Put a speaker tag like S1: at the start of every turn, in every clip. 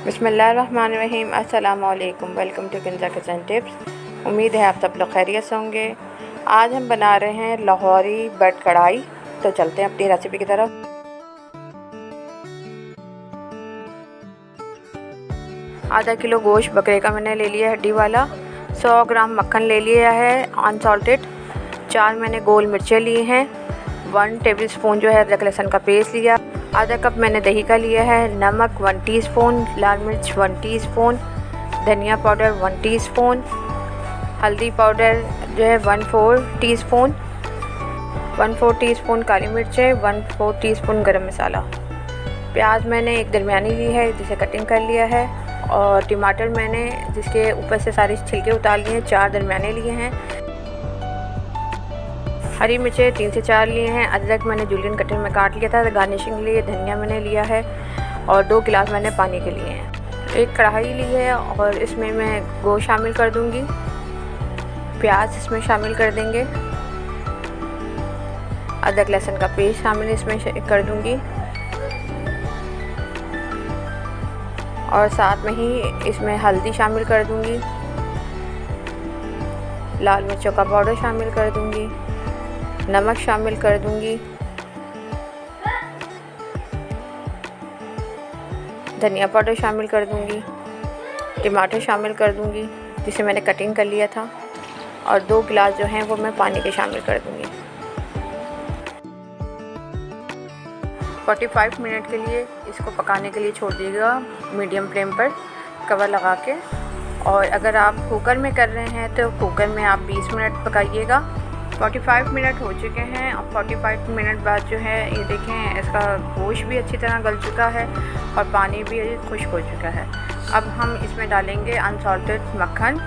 S1: बिस्मिल्लाहिर्रहमानिर्रहीम। अस्सलाम वालेकुम। Welcome to Kinza kitchen tips. उम्मीद है आप सब लोग खैरियत से होंगे। आज हम बना रहे हैं लाहौरी बट कढ़ाई। तो चलते हैं अपनी रेसिपी की तरफ। आधा किलो गोश्त बकरे का मैंने ले लिया हड्डी वाला। 100 ग्राम मक्खन ले लिया है अनसॉल्टेड। 4 मैंने गोल मिर्चें लिए हैं। 1 टेबलस्पून जो है अदरक लहसुन का पेस्ट लिया। आधा कप मैंने दही का लिया है। नमक 1 टीस्पून, लाल मिर्च 1 टीस्पून, धनिया पाउडर 1 टीस्पून, हल्दी पाउडर जो है 1/4 टीस्पून, 1/4 टीस्पून काली मिर्चें, 1/4 टीस्पून गरम मसाला। प्याज मैंने एक दरमियानी ली है जिसे कटिंग कर लिया है। और टमाटर मैंने जिसके ऊपर से सारे छिलके उतार लिए हैं 4 दरमियाने लिए हैं। हरी मिर्चें 3 से 4 लिए हैं। अदरक मैंने जूलियन कटर में काट लिया था। गार्निशिंग के लिए धनिया मैंने लिया है और 2 गिलास मैंने पानी के लिए हैं। एक कढ़ाई ली है और इसमें मैं गोश्त शामिल कर दूंगी। प्याज इसमें शामिल कर देंगे। अदरक लहसुन का पेस्ट शामिल इसमें कर दूंगी और साथ में ही इसमें हल्दी शामिल कर दूंगी। लाल मिर्चों का पाउडर शामिल कर दूंगी। नमक शामिल कर दूंगी। धनिया पाउडर शामिल कर दूंगी। टमाटर शामिल कर दूंगी जिसे मैंने कटिंग कर लिया था। और 2 गिलास जो हैं वो मैं पानी के शामिल कर दूंगी। 45 मिनट के लिए इसको पकाने के लिए छोड़ दीजिएगा मीडियम फ्लेम पर कवर लगा के। और अगर आप कुकर में कर रहे हैं तो कुकर में आप 20 मिनट पकाइएगा। 45 मिनट हो चुके हैं और 45 मिनट बाद जो है ये देखें इसका गोश्त भी अच्छी तरह गल चुका है और पानी भी खुश्क हो चुका है। अब हम इसमें डालेंगे अनसॉल्टेड मक्खन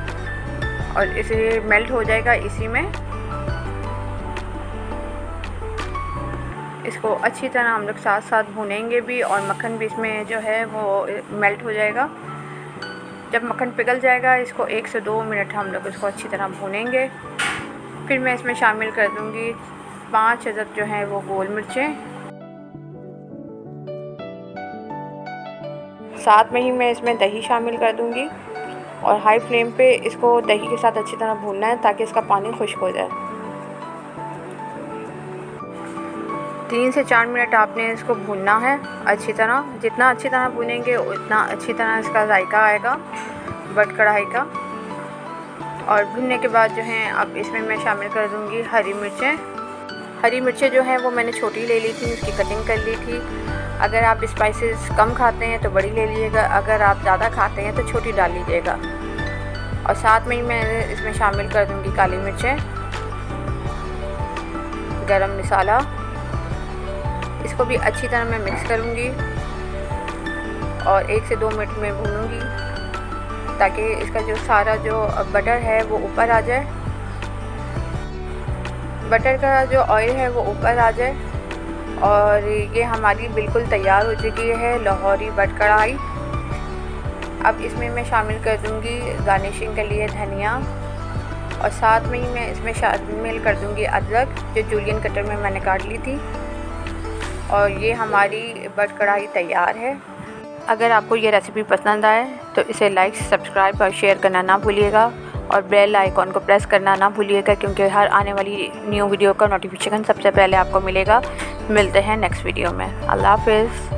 S1: और इसे मेल्ट हो जाएगा इसी में। इसको अच्छी तरह हम लोग साथ साथ भूनेंगे भी और मक्खन भी इसमें जो है वो मेल्ट हो जाएगा। जब मक्खन पिघल जाएगा इसको 1 से 2 मिनट हम लोग इसको अच्छी तरह भूनेंगे। फिर मैं इसमें शामिल कर दूंगी 5 अदद जो हैं वो गोल मिर्चें। साथ में ही मैं इसमें दही शामिल कर दूंगी और हाई फ्लेम पे इसको दही के साथ अच्छी तरह भूनना है ताकि इसका पानी खुश्क हो जाए। 3 से 4 मिनट आपने इसको भूनना है अच्छी तरह। जितना अच्छी तरह भूनेंगे उतना अच्छी तरह इसका जायका आएगा बट कढ़ाई का। और भुनने के बाद जो है अब इसमें मैं शामिल कर दूंगी हरी मिर्चें। हरी मिर्चें जो हैं वो मैंने छोटी ले ली थी, उसकी कटिंग कर ली थी। अगर आप स्पाइसेस कम खाते हैं तो बड़ी ले लीजिएगा, अगर आप ज़्यादा खाते हैं तो छोटी डाल लीजिएगा। और साथ में ही मैं इसमें शामिल कर दूंगी काली मिर्चें, गरम मसाला। इसको भी अच्छी तरह मैं मिक्स करूँगी और 1 से 2 मिनट में भूनूँगी ताकि इसका जो सारा जो बटर है वो ऊपर आ जाए। बटर का जो ऑयल है वो ऊपर आ जाए। और ये हमारी बिल्कुल तैयार हो चुकी है लाहौरी बट कढ़ाई। अब इसमें मैं शामिल कर दूंगी गार्निशिंग के लिए धनिया और साथ में ही मैं इसमें शामिल कर दूंगी अदरक जो जूलियन कटर में मैंने काट ली थी। और ये हमारी बट कढ़ाई तैयार है। अगर आपको ये रेसिपी पसंद आए तो इसे लाइक, सब्सक्राइब और शेयर करना ना भूलिएगा और बेल आइकॉन को प्रेस करना ना भूलिएगा क्योंकि हर आने वाली न्यू वीडियो का नोटिफिकेशन सबसे पहले आपको मिलेगा। मिलते हैं नेक्स्ट वीडियो में। अल्लाह हाफ़िज़।